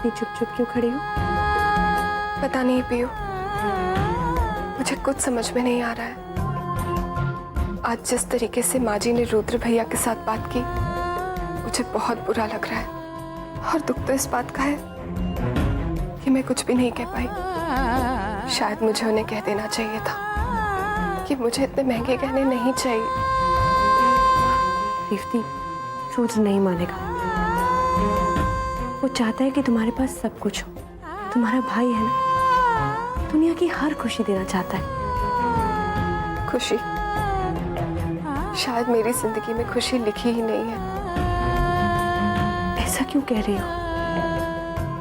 इतनी चुप चुप क्यों खड़ी हो? पता नहीं पियो, मुझे कुछ समझ में नहीं आ रहा है। आज जिस तरीके से माँ जी ने रुद्र भैया के साथ बात की, मुझे बहुत बुरा लग रहा है। और दुख तो इस बात का है कि मैं कुछ भी नहीं कह पाई। शायद मुझे उन्हें कह देना चाहिए था कि मुझे इतने महंगे गहने नहीं चाहिए। रेवती, रुद्र नहीं मानेगा। वो चाहता है कि तुम्हारे पास सब कुछ हो। तुम्हारा भाई है ना, दुनिया की हर खुशी देना चाहता है। खुशी? शायद मेरी जिंदगी में खुशी लिखी ही नहीं है। ऐसा क्यों कह रही हो?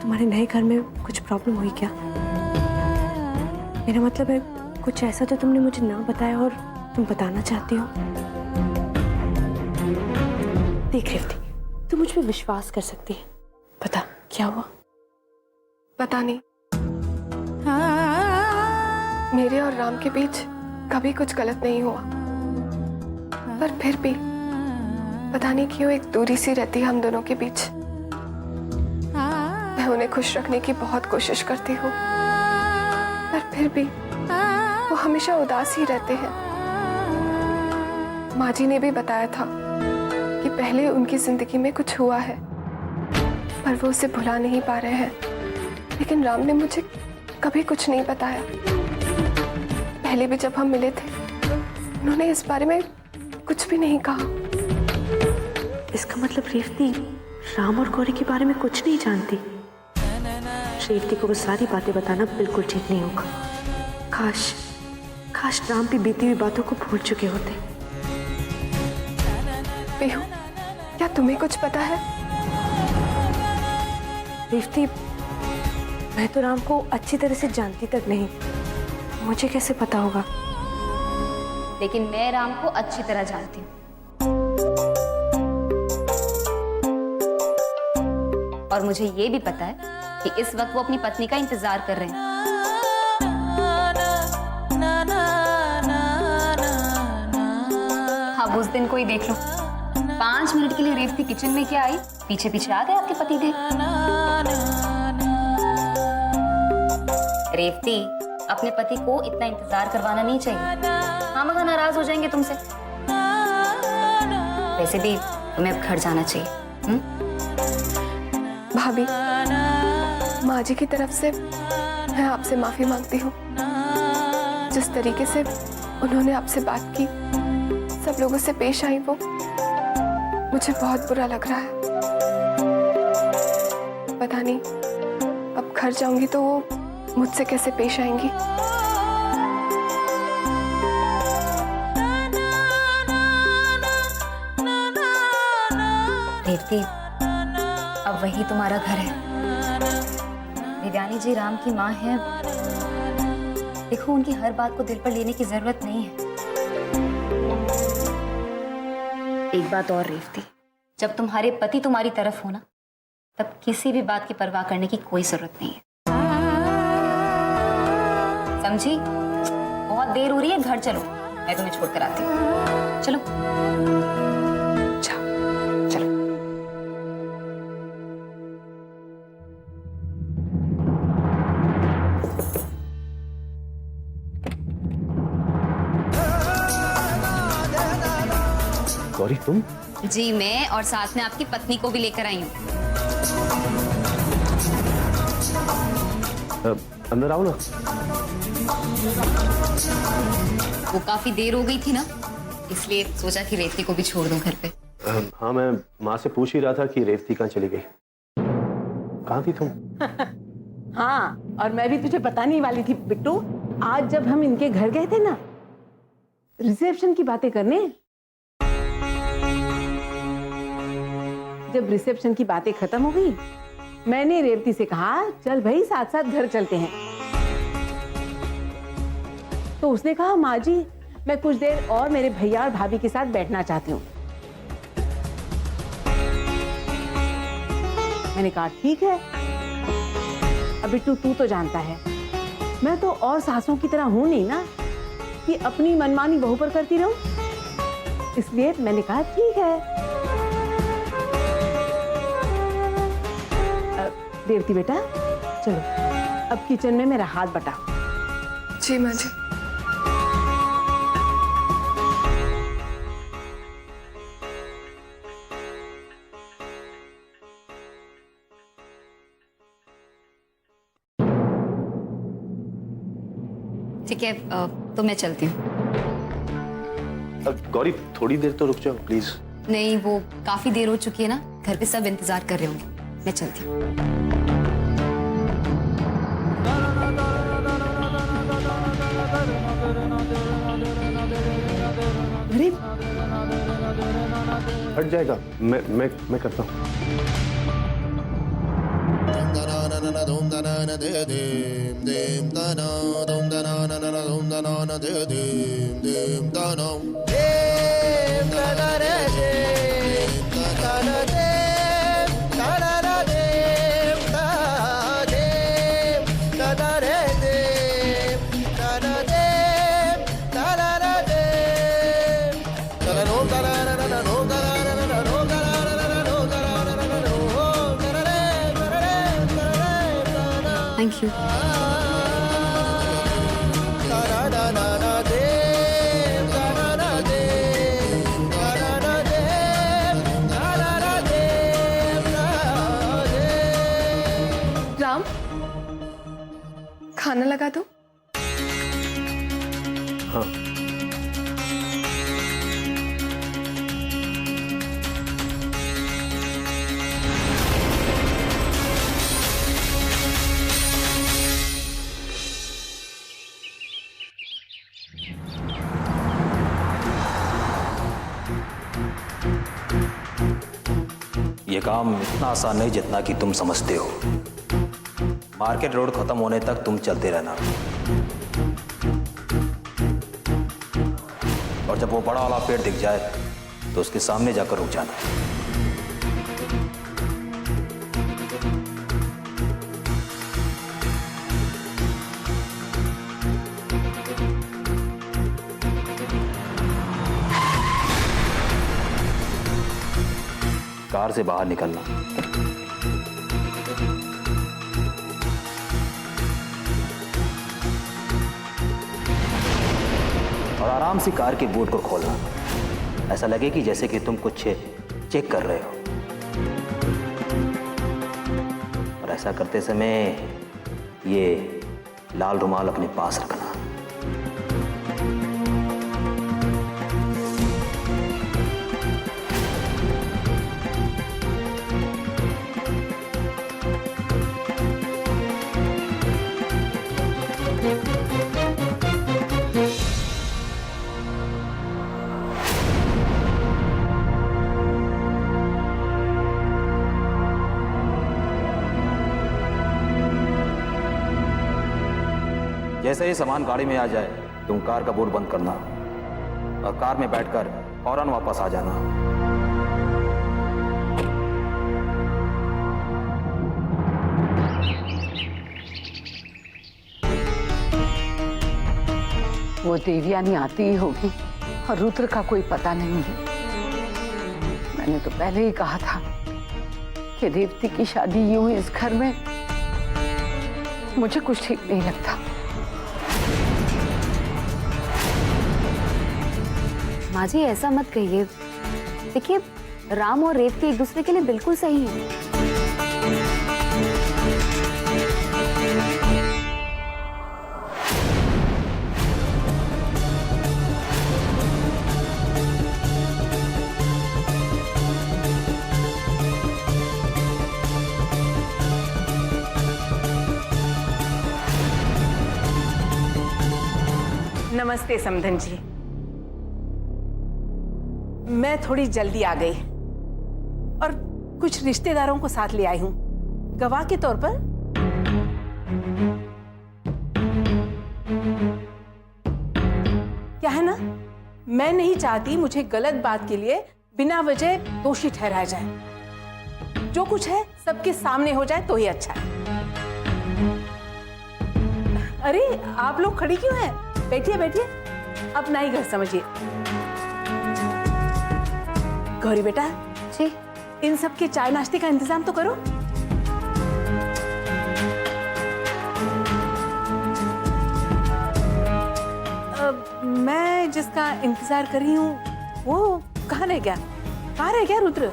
तुम्हारे नए घर में कुछ प्रॉब्लम हुई क्या? मेरा मतलब है कुछ ऐसा तो तुमने मुझे ना बताया और तुम बताना चाहती हो। देख रेवती, तुम मुझ पे विश्वास कर सकती है। बता क्या हुआ? पता नहीं, मेरे और राम के बीच कभी कुछ गलत नहीं हुआ, पर फिर भी पता नहीं क्यों एक दूरी सी रहती है हम दोनों के बीच। मैं उन्हें खुश रखने की बहुत कोशिश करती हूँ, पर फिर भी वो हमेशा उदास ही रहते हैं। माँ जी ने भी बताया था कि पहले उनकी जिंदगी में कुछ हुआ है, पर वो उसे भुला नहीं पा रहे हैं। लेकिन राम ने मुझे कभी कुछ नहीं बताया। पहले भी जब हम मिले थे, उन्होंने इस बारे में कुछ भी नहीं कहा। इसका मतलब रेवती राम और गौरी के बारे में कुछ नहीं जानती। रेवती को वो सारी बातें बताना बिल्कुल ठीक नहीं होगा। काश राम भी बीती हुई बातों को भूल चुके होते। पीहू, क्या तुम्हें कुछ पता है? रेवती, मैं तो राम को अच्छी तरह से जानती तक नहीं, मुझे कैसे पता होगा? लेकिन मैं राम को अच्छी तरह जानती हूँ, और मुझे ये भी पता है कि इस वक्त वो अपनी पत्नी का इंतजार कर रहे हैं। अब उस दिन को ही देख लो, 5 मिनट के लिए रेवती किचन में क्या आई, पीछे पीछे आ गए आपके पति देव। रेवती, अपने पति को इतना इंतजार करवाना नहीं चाहिए। हम अगर नाराज हो जाएंगे तुमसे। वैसे भी तुम्हें अब घर जाना चाहिए। भाभी, माँ जी की तरफ से मैं आपसे माफी मांगती हूँ। जिस तरीके से उन्होंने आपसे बात की, सब लोगों से पेश आई, वो मुझे बहुत बुरा लग रहा है। पता नहीं अब घर जाऊंगी तो वो मुझसे कैसे पेश आएंगी। रेवती, अब वही तुम्हारा घर है। दिव्यानी जी राम की माँ है। देखो, उनकी हर बात को दिल पर लेने की जरूरत नहीं है। एक बात और रेवती, जब तुम्हारे पति तुम्हारी तरफ हो ना, तब किसी भी बात की परवाह करने की कोई जरूरत नहीं है। समझी? बहुत देर हो रही है, घर चलो, मैं तुम्हें छोड़कर आती हूँ। चलो चलो। गौरी, तुम? जी, मैं और साथ में आपकी पत्नी को भी लेकर आई हूँ। अंदर आओ ना। वो काफी देर हो गई थी ना, इसलिए सोचा कि रेवती को भी छोड़ दूं घर पे। हाँ, मैं माँ से पूछ ही रहा था कि रेवती कहाँ चली गई। कहाँ थी तुम? हाँ, और मैं भी तुझे बताने वाली थी बिट्टू। आज जब हम इनके घर गए थे ना, रिसेप्शन की बातें करने, जब रिसेप्शन की बातें खत्म हो गई, मैंने रेवती से कहा चल भाई साथ साथ घर चलते हैं। तो उसने कहा माँ जी, मैं कुछ देर और मेरे भैया और भाभी के साथ बैठना चाहती हूँ। मैंने कहा ठीक है। अब बिट्टू, तू तो जानता है मैं तो और सासों की तरह हूं नहीं ना कि अपनी मनमानी बहू पर करती रहूं, इसलिए मैंने कहा ठीक है। रेवती बेटा, चलो अब किचन में मेरा हाथ बटाओ। जी माँ जी। ठीक है, तो मैं चलती हूँ। गौरी थोड़ी देर तो रुक जाओ प्लीज। नहीं, वो काफी देर हो चुकी है ना, घर पे सब इंतजार कर रहे होंगे। मैं चलती हूँ। अरे हट जाएगा, मैं करता हूँ। Thank you. राम, खाना लगा दो। हाँ ये काम इतना आसान नहीं जितना कि तुम समझते हो। मार्केट रोड खत्म होने तक तुम चलते रहना, और जब वो बड़ा वाला पेड़ दिख जाए तो उसके सामने जाकर रुक जाना। कार से बाहर निकलना और आराम से कार के बूट को खोलना। ऐसा लगे कि जैसे कि तुम कुछ चेक कर रहे हो, और ऐसा करते समय ये लाल रुमाल अपने पास रखना। जैसे ही सामान गाड़ी में आ जाए तुम कार का बूट बंद करना और कार में बैठकर फौरन वापस आ जाना। वो देवयानी आती ही होगी और रुद्र का कोई पता नहीं है। मैंने तो पहले ही कहा था कि रेवती की शादी यूं इस घर में, मुझे कुछ ठीक नहीं लगता। माँ जी, ऐसा मत कहिए। देखिए, राम और रेवती एक दूसरे के लिए बिल्कुल सही हैं। नमस्ते समधन जी, मैं थोड़ी जल्दी आ गई और कुछ रिश्तेदारों को साथ ले आई हूं गवाह के तौर पर। क्या है ना, मैं नहीं चाहती मुझे गलत बात के लिए बिना वजह दोषी ठहराया जाए। जो कुछ है सबके सामने हो जाए तो ही अच्छा है। अरे आप लोग खड़ी क्यों हैं? बैठिए बैठिए, अपना ही घर समझिए। गौरी बेटा जी, इन सब के चाय नाश्ते का इंतजाम तो करो। मैं जिसका इंतजार कर रही हूँ वो कहाँ रह गया? कहाँ रह गया रुद्र?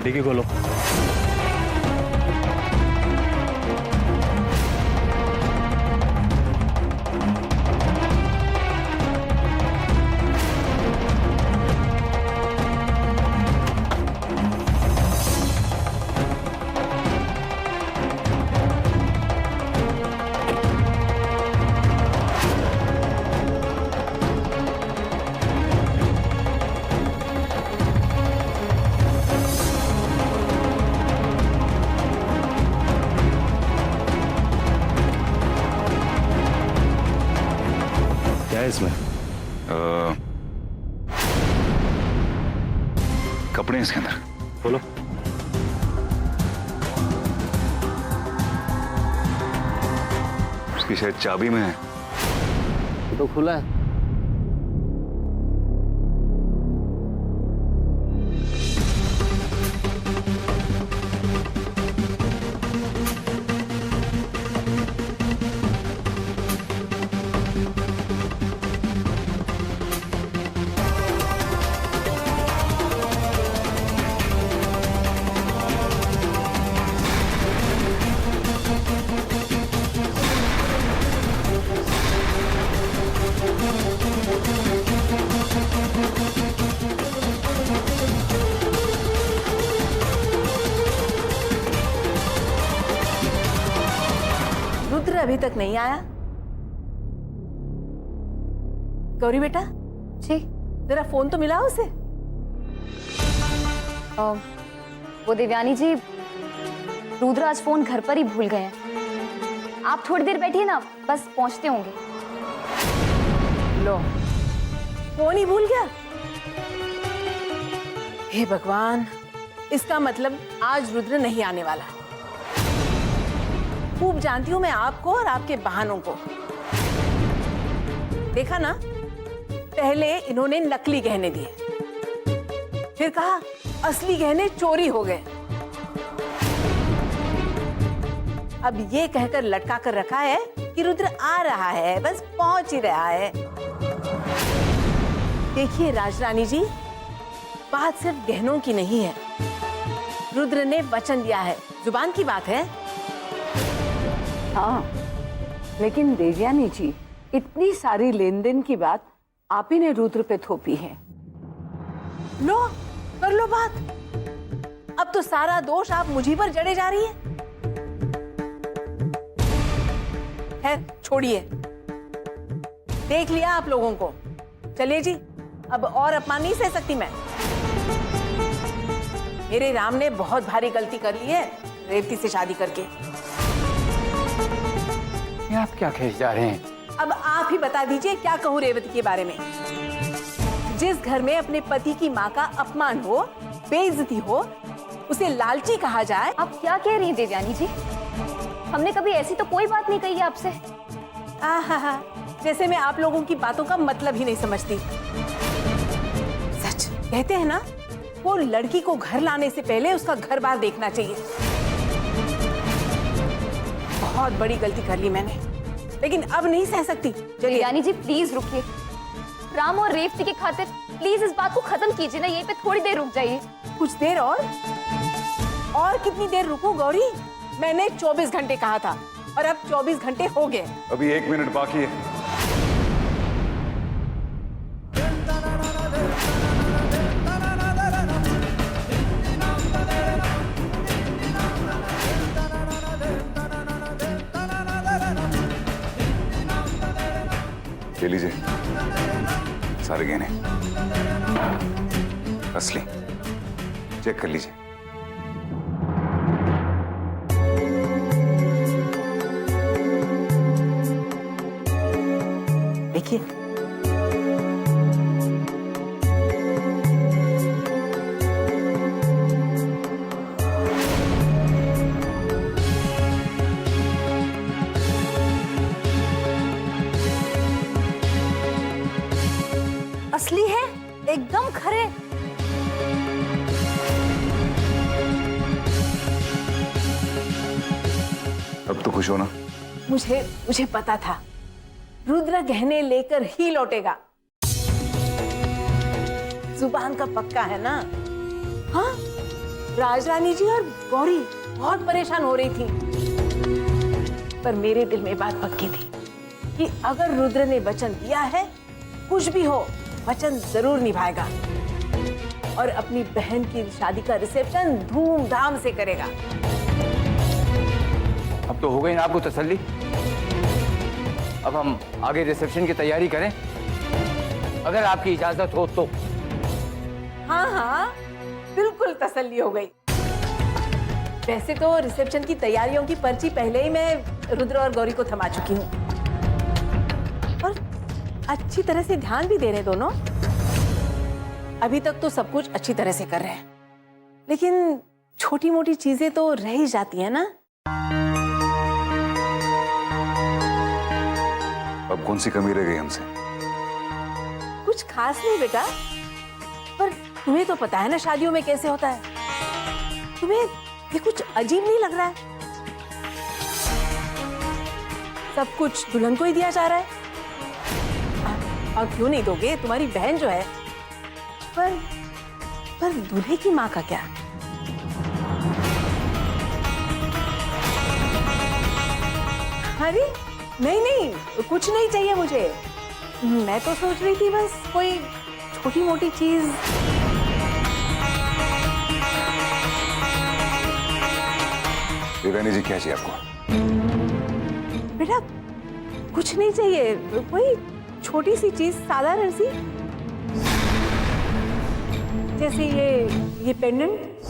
डिग्गी खोलो। क्या है इसमें? कपड़े हैं इसके अंदर। खोलो। उसकी शायद चाबी में है। ये तो खुला है। रुद्र अभी तक नहीं आया। गौरी बेटा, जी जरा फोन तो मिला उसे। वो देवयानी जी, रुद्र आज फोन घर पर ही भूल गए हैं। आप थोड़ी देर बैठिए ना, बस पहुंचते होंगे। लो, फोन ही भूल गया। हे भगवान, इसका मतलब आज रुद्र नहीं आने वाला। खूब जानती हूं मैं आपको और आपके बहानों को। देखा ना, पहले इन्होंने नकली गहने दिए, फिर कहा असली गहने चोरी हो गए, अब ये कहकर लटका कर रखा है कि रुद्र आ रहा है, बस पहुंच ही रहा है। देखिए राजरानी जी, बात सिर्फ गहनों की नहीं है। रुद्र ने वचन दिया है, जुबान की बात है। हाँ, लेकिन देवयानी जी, इतनी सारी लेन देन की बात आप ही ने रुद्र पे थोपी है। लो, कर लो बात। अब तो सारा दोष आप मुझी पर जड़े जा रही है। छोड़िए, देख लिया आप लोगों को। चलिए जी, अब और अपमान नहीं सह सकती मैं। मेरे राम ने बहुत भारी गलती कर ली है रेवती से शादी करके। ये आप क्या कहे जा रहे हैं? अब आप ही बता दीजिए क्या कहूँ रेवती के बारे में। जिस घर में अपने पति की माँ का अपमान हो, बेइज्जती हो, उसे लालची कहा जाए। आप क्या कह रही हैं देवयानी जी? हमने कभी ऐसी तो कोई बात नहीं कही है आपसे। आहा, जैसे मैं आप लोगों की बातों का मतलब ही नहीं समझती। सच कहते हैं ना, वो लड़की को घर लाने से पहले उसका घर बार देखना चाहिए। बहुत बड़ी गलती कर ली मैंने, लेकिन अब नहीं सह सकती। चलिए देवयानी जी, प्लीज रुकिए। राम और रेवती की खातिर प्लीज इस बात को खत्म कीजिए ना, यहीं पे थोड़ी देर रुक जाइए। कुछ देर और कितनी देर रुकूं गौरी? मैंने 24 घंटे कहा था और अब 24 घंटे हो गए। अभी 1 मिनट बाकी है। ले लीजिए सारे गहने, असली, चेक कर लीजिए। देखिए, हम खरे। अब तो खुश हो ना? मुझे पता था रुद्र गहने लेकर ही लौटेगा। जुबान का पक्का है ना। हाँ, राजरानी जी और गौरी बहुत परेशान हो रही थी, पर मेरे दिल में बात पक्की थी कि अगर रुद्र ने वचन दिया है, कुछ भी हो वचन जरूर निभाएगा और अपनी बहन की शादी का रिसेप्शन धूमधाम से करेगा। अब तो हो गई ना आपको तसल्ली? अब हम आगे रिसेप्शन की तैयारी करें, अगर आपकी इजाजत हो तो। हाँ हाँ, बिल्कुल तसल्ली हो गई। वैसे तो रिसेप्शन की तैयारियों की पर्ची पहले ही मैं रुद्र और गौरी को थमा चुकी हूँ और अच्छी तरह से ध्यान भी दे रहे दोनों। अभी तक तो सब कुछ अच्छी तरह से कर रहे हैं, लेकिन छोटी मोटी चीजें तो रह ही जाती है ना। अब कौन सी कमी रह गई हमसे? कुछ खास नहीं बेटा, पर तुम्हें तो पता है ना शादियों में कैसे होता है। तुम्हें ये कुछ अजीब नहीं लग रहा है? सब कुछ दुल्हन को ही दिया जा रहा है। और क्यों नहीं दोगे, तुम्हारी बहन जो है। पर दूल्हे की माँ का क्या? अरे नहीं, कुछ नहीं चाहिए मुझे। मैं तो सोच रही थी बस कोई छोटी मोटी चीज। देवयानी जी, क्या चाहिए आपको? बेटा कुछ नहीं चाहिए, कोई छोटी सी चीज, साधारण सी, जैसे ये पेंडेंट।